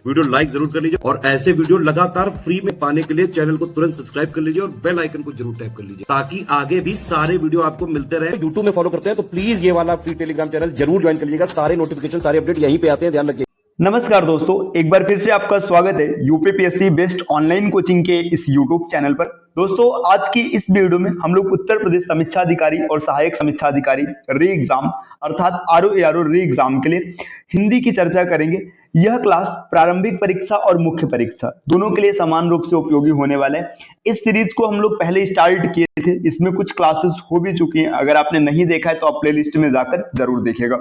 Video like जरूर कर लीजिए और ऐसे वीडियो लगातार फ्री में पाने के लिए चैनल को तुरंत सब्सक्राइब कर लीजिए और बेल आइकन को जरूर टैप कर लीजिए ताकि आगे भी सारे वीडियो आपको मिलते रहे। यूट्यूब में फॉलो करते हैं तो प्लीज ये वाला फ्री टेलीग्राम चैनल जरूर ज्वाइन कर लीजिएगा। सारे नोटिफिकेशन सारे अपडेट यहीं पे आते हैं, ध्यान रखिए। नमस्कार दोस्तों, एक बार फिर से आपका स्वागत है यूपीपीएससी बेस्ट ऑनलाइन कोचिंग के इस यूट्यूब चैनल पर। दोस्तों, आज की इस वीडियो में हम लोग उत्तर प्रदेश समीक्षा अधिकारी और सहायक समीक्षा अधिकारी री एग्जाम अर्थात आरओ री एग्जाम के लिए हिंदी की चर्चा करेंगे। यह क्लास प्रारंभिक परीक्षा और मुख्य परीक्षा दोनों के लिए समान रूप से उपयोगी होने वाला है। इस सीरीज को हम लोग पहले स्टार्ट किए थे, इसमें कुछ क्लासेस हो भी चुकी हैं। अगर आपने नहीं देखा है तो आप प्लेलिस्ट में जाकर जरूर देखिएगा।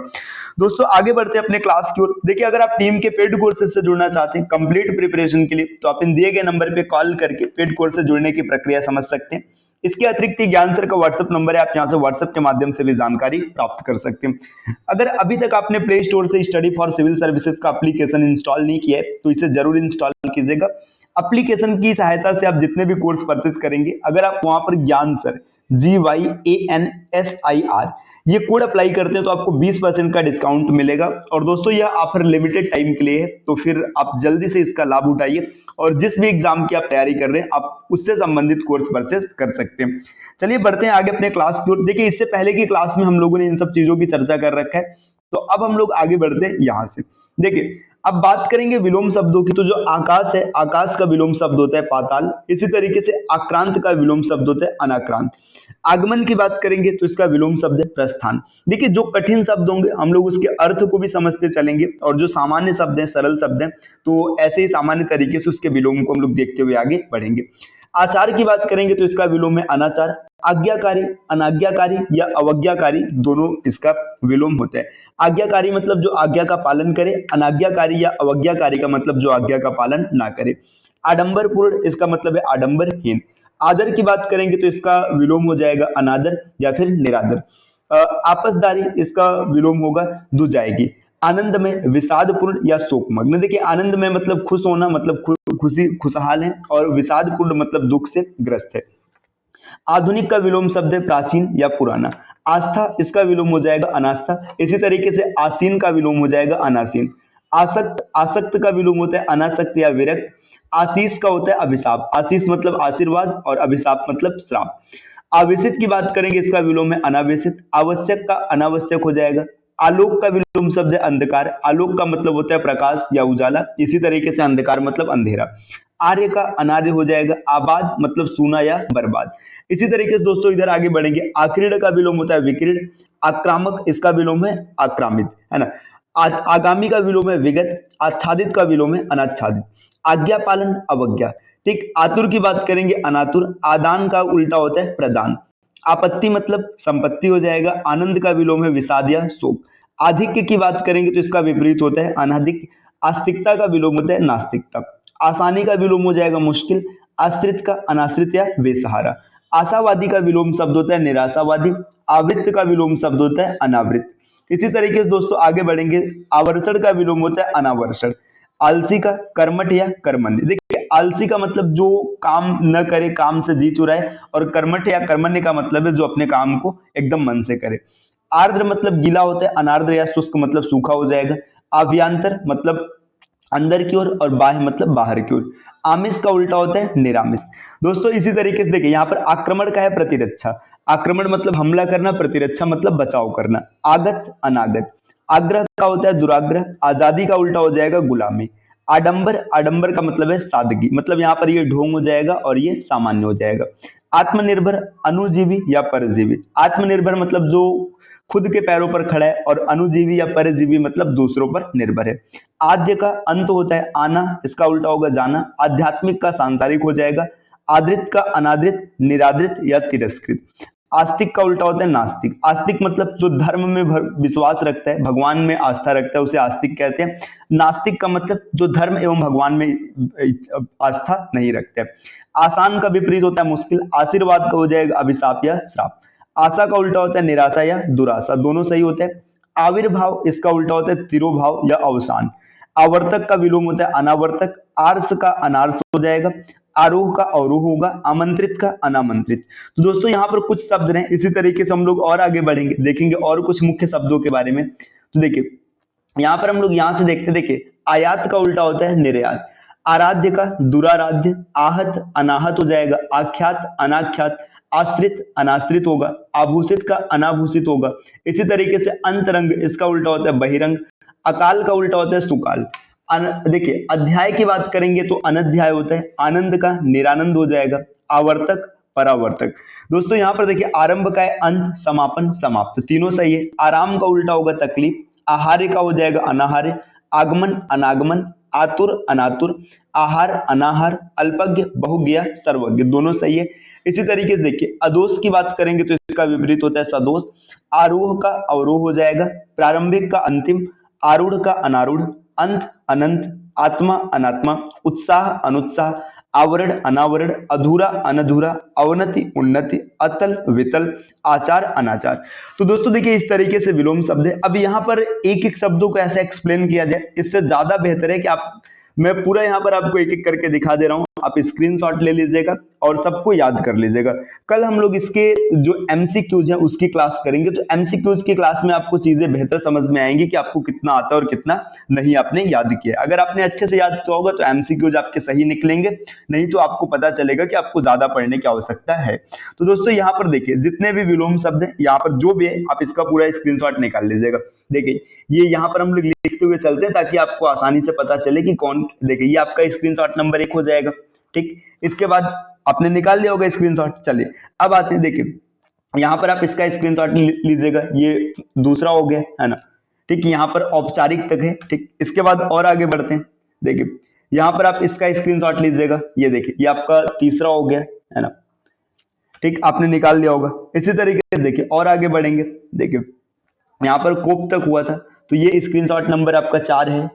दोस्तों, आगे बढ़ते हैं अपने क्लास की ओर। देखिए, अगर आप टीम के पेड कोर्सेज से जुड़ना चाहते हैं कंप्लीट प्रिपरेशन के लिए, तो आप इन दिए गए नंबर पे कॉल करके पेड कोर्स से जुड़ने की प्रक्रिया समझ सकते हैं। इसके अतिरिक्त ज्ञान सर का व्हाट्सएप नंबर है, आप यहाँ से व्हाट्सएप के माध्यम से भी जानकारी प्राप्त कर सकते हैं। अगर अभी तक आपने प्ले स्टोर से स्टडी फॉर सिविल सर्विसेज का एप्लीकेशन इंस्टॉल नहीं किया है तो इसे जरूर इंस्टॉल कीजिएगा। एप्लीकेशन की सहायता से आप जितने भी कोर्स परचेज करेंगे, अगर आप वहां पर ज्ञान सर GYANSIR ये कोड अप्लाई करते हैं तो आपको 20% का डिस्काउंट मिलेगा। और दोस्तों, यह ऑफर लिमिटेड टाइम के लिए है, तो फिर आप जल्दी से इसका लाभ उठाइए और जिस भी एग्जाम की आप तैयारी कर रहे हैं आप उससे संबंधित कोर्स परचेस कर सकते हैं। चलिए बढ़ते हैं आगे अपने क्लास की ओर। देखिए, इससे पहले की क्लास में हम लोगों ने इन सब चीजों की चर्चा कर रखा है, तो अब हम लोग आगे बढ़ते हैं यहाँ से। देखिए, अब बात करेंगे विलोम शब्दों की। तो जो आकाश है, आकाश का विलोम शब्द होता है पाताल। इसी तरीके से आक्रांत का विलोम शब्द होता है अनाक्रांत। आगमन की बात करेंगे तो इसका विलोम शब्द है प्रस्थान। देखिए, जो कठिन शब्द होंगे हम लोग उसके अर्थ को भी समझते चलेंगे और जो सामान्य शब्द हैं, सरल शब्द हैं, तो ऐसे ही सामान्य तरीके से उसके विलोम को हम लोग देखते हुए आगे बढ़ेंगे। आचार की बात करेंगे तो इसका विलोम है अनाचार। आज्ञाकारी, अनाज्ञाकारी या अवज्ञाकारी दोनों इसका विलोम होता है। आज्ञाकारी मतलब जो आज्ञा का पालन करे, अनाज्ञाकारी या अवज्ञाकारी का मतलब जो आज्ञा का पालन ना करे। आडंबरपूर्ण इसका मतलब है आडंबरहीन। आदर की बात करेंगे तो इसका विलोम हो जाएगा अनादर या फिर निरादर। आपसदारी इसका विलोम होगा दुजाएगी। आनंद में विषादपूर्ण या शोकमग्न। देखिए, आनंद में मतलब खुश होना, मतलब खुशी खुशहाल है, और विषादपूर्ण मतलब दुख से ग्रस्त है। आधुनिक का विलोम शब्द है प्राचीन या पुराना। आस्था इसका विलोम हो जाएगा अनास्था। इसी तरीके से आसीन का विलोम हो जाएगा अनासीन। आसक्त, आसक्त का विलोम होता है अनासक्त या विरक्त। आशीष का होता है अभिशाप। आशीष मतलब आशीर्वाद और अभिशाप मतलब श्राप। आवेशित की बात करेंगे, इसका विलोम है अनावेशित। आवश्यक का अनावश्यक हो जाएगा। आलोक का विलोम शब्द है अंधकार। आलोक का मतलब होता है प्रकाश या उजाला। इसी तरीके से अंधकार मतलब अंधेरा। आर्य का अनार्य हो जाएगा। आबाद मतलब सूना या बर्बाद। इसी तरीके से दोस्तों इधर आगे बढ़ेंगे। आक्रीड़ का विलोम होता है विकीर्ण। आक्रामक इसका विलोम है आक्रामित, है ना। आगामी का विलोम है विगत। आच्छादित का विलोम है अनाच्छादित। आज्ञा पालन अवज्ञा। ठीक। आतुर की बात करेंगे अनातुर। आदान का उल्टा होता है प्रदान। आपत्ति मतलब संपत्ति हो जाएगा। आनंद का विलोम है विषाद या शोक। आधिक्य की बात करेंगे तो इसका विपरीत होता है अनाधिक्य। आस्तिकता का विलोम होता है नास्तिकता। आसानी का विलोम हो जाएगा मुश्किल। आश्रित का अनाश्रित या बेसहारा। आशावादी का विलोम शब्द होता है निराशावादी। आवृत्त का विलोम शब्द होता है अनावृत। इसी तरीके से दोस्तों आगे बढ़ेंगे। आवर्षण का विलोम होता है अनावर्षण। आलसी का कर्मठ या कर्मण्य। देखिए, आलसी का मतलब जो काम न करे, काम से जी चुराए, और कर्मठ या कर्मण्य का मतलब है जो अपने काम को एकदम मन से करे। आर्द्र मतलब गीला होता है। अनार्द्र या शुष्क मतलब सूखा हो जाएगा। अभ्यंतर मतलब अंदर की ओर, और बाह्य मतलब बाहर की ओर। आमिष का उल्टा होता है निरामिष। दोस्तों, इसी तरीके से देखिए, यहाँ पर आक्रमण का है प्रतिरक्षा। आक्रमण मतलब हमला करना, प्रतिरक्षा मतलब बचाव करना। आगत अनागत। आग्रह का होता है दुराग्रह। आजादी का उल्टा हो जाएगा गुलामी। आडंबर, आडंबर का मतलब है सादगी, मतलब यहाँ पर ये ढोंग हो जाएगा और ये सामान्य हो जाएगा। आत्मनिर्भर, अनुजीवी या परजीवी। आत्मनिर्भर मतलब जो खुद के पैरों पर खड़ा है, और अनुजीवी या परजीवी मतलब दूसरों पर निर्भर है। आद्य का अंत होता है आना, इसका उल्टा होगा जाना। आध्यात्मिक का सांसारिक हो जाएगा। आदृत का अनादृत, निरादृत या तिरस्कृत। आस्तिक का उल्टा होता है नास्तिक। आस्तिक मतलब जो धर्म में विश्वास रखता है, भगवान में आस्था रखता है, उसे आस्तिक कहते हैं। नास्तिक का मतलब जो धर्म एवं भगवान में आस्था नहीं रखते हैं। आसान का विपरीत होता है मुश्किल। आशीर्वाद का हो जाएगा अभिशाप या श्राप। आशा का उल्टा होता है निराशा या दुराशा, दोनों सही होते हैं। आविर्भाव इसका उल्टा होता है तिरोभाव या अवसान। आवर्तक का विलोम होता है अनावर्तक। आर्स का अनार्स हो जाएगा। आरोह का अवरोह होगा। आमंत्रित का अनामंत्रित। तो दोस्तों यहाँ पर कुछ शब्द हैं, इसी तरीके से हम लोग और आगे बढ़ेंगे, देखेंगे और कुछ मुख्य शब्दों के बारे में। तो देखिए, यहाँ पर हम लोग यहाँ से देखते, देखिए आयात का उल्टा होता है निर्यात, आराध्य का दुराराध्य, आहत अनाहत हो जाएगा, आख्यात अनाख्यात, आश्रित अनाश्रित होगा, आभूषित का अनाभूषित होगा। इसी तरीके से अंतरंग, इसका उल्टा होता है बहिरंग, अकाल का उल्टा होता है सुकाल। देखिए अध्याय की बात करेंगे तो अनध्याय होता है, आनंद का निरानंद हो जाएगा, आवर्तक परावर्तक। दोस्तों यहाँ पर देखिए आरंभ का है अंत, समापन समाप्त, तीनों सही है। आराम का उल्टा होगा तकलीफ, आहार्य का हो जाएगा अनाहार्य, आगमन अनागमन, आतुर अनातुर, आहार अनाहार, अल्पज्ञ बहुज्ञ सर्वज्ञ, दोनों सही है। इसी तरीके से देखिए अदोष की बात करेंगे तो इसका विपरीत होता है सदोष, आरोह का अवरोह हो जाएगा, प्रारंभिक का अंतिम, आरूढ़ का अनारूढ़, अंत अनंत, आत्मा अनात्मा, उत्साह अनुत्साह, आवरण अनावरण, अधूरा अनधूरा, अवनति उन्नति, अतल वितल, आचार अनाचार। तो दोस्तों देखिए इस तरीके से विलोम शब्द है। अब यहाँ पर एक एक शब्दों को ऐसे एक्सप्लेन किया जाए, इससे ज्यादा बेहतर है कि मैं पूरा यहाँ पर आपको एक एक करके दिखा दे रहा हूँ, आप स्क्रीनशॉट ले लीजिएगा और सबको याद कर लीजिएगा। कल हम लोग इसके जो एमसीक्यूज हैं उसकी क्लास करेंगे, तो एमसीक्यूज की क्लास में आपको चीजें बेहतर समझ में आएंगी कि आपको कितना आता है और कितना नहीं आपने याद किया। अगर आपने अच्छे से याद किया होगा तो एमसीक्यूज आपके सही निकलेंगे, नहीं तो आपको पता चलेगा कि आपको ज्यादा पढ़ने की आवश्यकता है। तो दोस्तों यहाँ पर देखिए जितने भी विलोम शब्द हैं यहाँ पर जो भी है आप इसका पूरा स्क्रीनशॉट निकाल लीजिएगा। देखिए ये यहाँ पर हम लोग लिखते हुए चलते हैं ताकि आपको आसानी से पता चले कि कौन। देखिए ये आपका स्क्रीनशॉट नंबर 1 हो जाएगा, ठीक। इसके बाद आपने निकाल लिया होगा स्क्रीनशॉट। चलिए अब आते हैं, देखिए यहाँ पर आप इसका स्क्रीनशॉट लीजिएगा, ये दूसरा हो गया है ना, ठीक। यहाँ पर औपचारिक तक है, ठीक। इसके बाद और आगे बढ़ते हैं, देखिए यहाँ पर आप इसका स्क्रीनशॉट लीजिएगा, ये देखिए ये आपका तीसरा हो गया है ना, ठीक। आपने निकाल लिया होगा। इसी तरीके से देखिए और आगे बढ़ेंगे, देखिए यहाँ पर कोप तक हुआ था तो ये स्क्रीनशॉट नंबर आपका 4 है,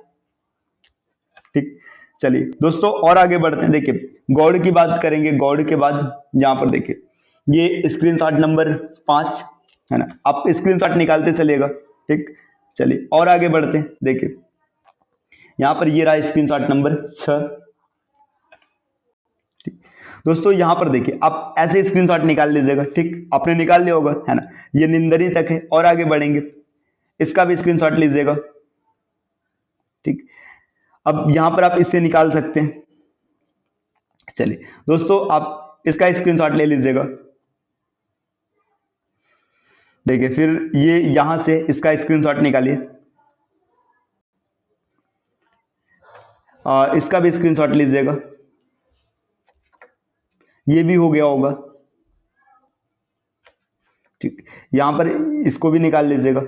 ठीक। चलिए दोस्तों और आगे बढ़ते हैं, देखिए गौड़ की बात करेंगे, गौड़ के बाद यहाँ पर देखिए ये स्क्रीनशॉट नंबर 5 है ना, आप स्क्रीनशॉट निकालते चलिएगा, ठीक। चलिए और आगे बढ़ते हैं, देखिए यहाँ पर ये रहा स्क्रीनशॉट नंबर 6, ठीक। दोस्तों यहाँ पर देखिए आप ऐसे स्क्रीनशॉट निकाल लीजिएगा, ठीक। आपने निकाल लिया होगा है ना, ये निंदरी तक है। और आगे बढ़ेंगे, इसका भी स्क्रीनशॉट लीजिएगा, ठीक। अब यहां पर आप इससे निकाल सकते हैं। चलिए दोस्तों आप इसका स्क्रीनशॉट ले लीजिएगा, देखिए फिर ये यहां से इसका स्क्रीनशॉट निकालिए, इसका भी स्क्रीनशॉट लीजिएगा, ये भी हो गया होगा, ठीक। यहां पर इसको भी निकाल लीजिएगा,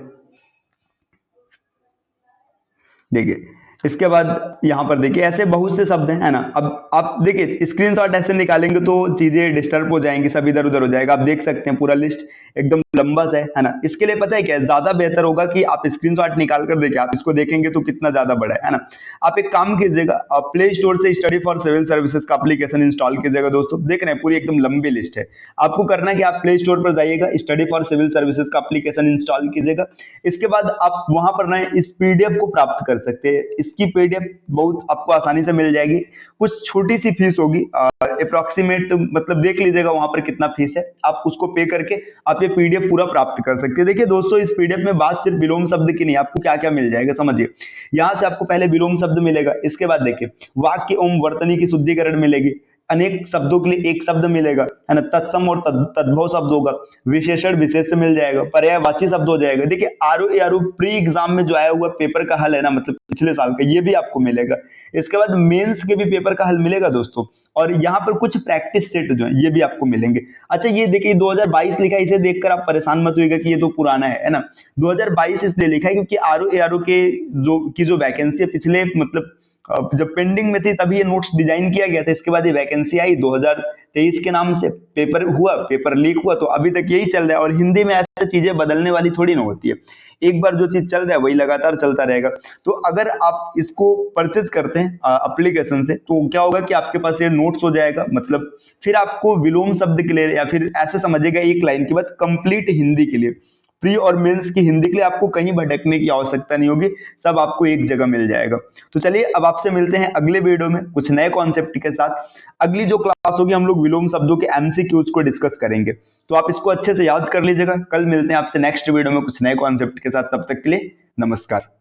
देखिए इसके बाद यहां पर देखिए ऐसे बहुत से शब्द हैं है ना। अब आप देखिए स्क्रीनशॉट ऐसे निकालेंगे तो चीजें डिस्टर्ब हो जाएंगी, सब इधर उधर हो जाएगा। आप देख सकते हैं पूरा लिस्ट एकदम लंबा सा है ना। इसके लिए पता है क्या, ज्यादा बेहतर होगा कि आप स्क्रीनशॉट निकाल कर देखिए, आप इसको देखेंगे तो कितना ज्यादा बड़ा है ना। आप एक काम कीजिएगा, आप प्ले स्टोर से स्टडी फॉर सिविल सर्विसेज का एप्लीकेशन इंस्टॉल कीजिएगा। दोस्तों देख रहे हैं पूरी एकदम लंबी लिस्ट है। आपको करना है कि आप प्ले स्टोर पर जाइएगा, स्टडी फॉर सिविल सर्विसेज का एप्लीकेशन इंस्टॉल कीजिएगा। इसके बाद आप वहां पर ना इस पीडीएफ को प्राप्त कर सकते हैं। इसकी पीडीएफ बहुत आपको आसानी से मिल जाएगी, कुछ छोटी सी फीस होगी, अप्रोक्सीमेट मतलब देख लीजिएगा वहां पर कितना फीस है, आप उसको पे करके आप ये पीडीएफ पूरा प्राप्त कर सकते हैं। देखिए दोस्तों इस पीडीएफ में बात सिर्फ विलोम शब्द की नहीं, आपको क्या क्या मिल जाएगा समझिए। यहाँ से आपको पहले विलोम शब्द मिलेगा, इसके बाद देखिए वाक्य एवं वर्तनी की शुद्धिकरण मिलेगी, अनेक शब्दों के लिए एक शब्द मिलेगा है ना, तत्सम और तद्भव शब्द होगा, विशेषण विशेष मिल जाएगा, पर्यायवाची शब्द हो जाएगा। देखिए आरओ प्री एग्जाम में जो आया हुआ पेपर का हल है ना, मतलब पिछले साल का, ये भी आपको मिलेगा। इसके बाद मेंस के भी पेपर का हल मिलेगा दोस्तों, और यहाँ पर कुछ प्रैक्टिस सेट जो है ये भी आपको मिलेंगे। अच्छा ये देखिए 2022 लिखा है, इसे देखकर आप परेशान मत होइएगा कि ये तो पुराना है ना। 2022 इसलिए लिखा है क्योंकि आरओ के जो वैकेंसी है पिछले मतलब जब पेंडिंग में थी तभी ये नोट्स डिजाइन किया गया था। इसके बाद ये वैकेंसी आई 2023 के नाम से, पेपर हुआ, पेपर लीक हुआ, तो अभी तक यही चल रहा है। और हिंदी में ऐसे चीजें बदलने वाली थोड़ी ना होती है, एक बार जो चीज चल रहा है वही लगातार चलता रहेगा। तो अगर आप इसको परचेज करते हैं एप्लीकेशन से तो क्या होगा कि आपके पास ये नोट्स हो जाएगा, मतलब फिर आपको विलोम शब्द के लिए या फिर ऐसे समझिएगा एक लाइन के बाद कंप्लीट हिंदी के लिए, प्री और मेंस की हिंदी के लिए आपको कहीं भटकने की आवश्यकता नहीं होगी, सब आपको एक जगह मिल जाएगा। तो चलिए अब आपसे मिलते हैं अगले वीडियो में कुछ नए कॉन्सेप्ट के साथ। अगली जो क्लास होगी हम लोग विलोम शब्दों के एमसीक्यूज को डिस्कस करेंगे, तो आप इसको अच्छे से याद कर लीजिएगा। कल मिलते हैं आपसे नेक्स्ट वीडियो में कुछ नए कॉन्सेप्ट के साथ, तब तक के लिए नमस्कार।